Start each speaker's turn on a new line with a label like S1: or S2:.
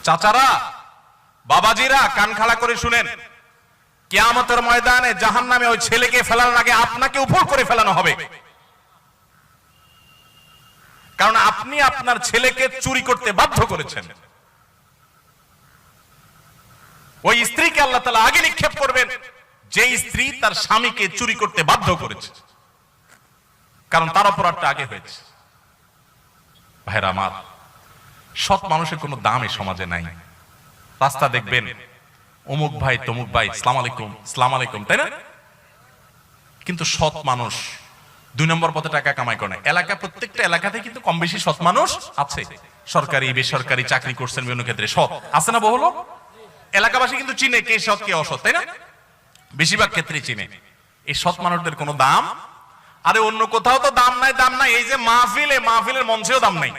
S1: চাচারা, বাবাজিরা, কান খাড়া করে শুনেন, কিয়ামতের ময়দানে জাহান্নামে ওই ছেলেকে ফেলানোর আগে আপনাকে উপর করে ফেলানো হবে। কারণ আপনি আপনার ছেলেকে চুরি করতে বাধ্য করেছেন। ওই স্ত্রীকে আল্লাহ তাআলা আগে নিক্ষেপ করবেন যে স্ত্রী তার স্বামীকে চুরি করতে বাধ্য করেছে, কারণ তার অপরাধটা আগে হয়েছে। ভাইরা আমার, সৎ মানুষের কোনো দাম এই সমাজে নাই। রাস্তা দেখবেন অমুক ভাই তমুক ভাই, সালাম আলাইকুম সালাম আলাইকুম, তাই না? কিন্তু সৎ মানুষ 2 নম্বর পথে টাকা কামাই করে না। এলাকা, প্রত্যেকটা এলাকাতে কিন্তু কম বেশি সৎ মানুষ আছে। সরকারি বেসরকারি চাকরি করছেন বিভিন্ন ক্ষেত্রে সৎ আছে না? বহু লোক এলাকাবাসী কিন্তু চিনে কে সৎ কে অসৎ, তাই না? বেশিরভাগ ক্ষেত্রে চিনে। এই সৎ মানুষদের কোনো দাম, আরে অন্য কোথাও তো দাম নাই, দাম নাই। এই যে মাহফিলে, মাহফিলের মঞ্চেও দাম নাই।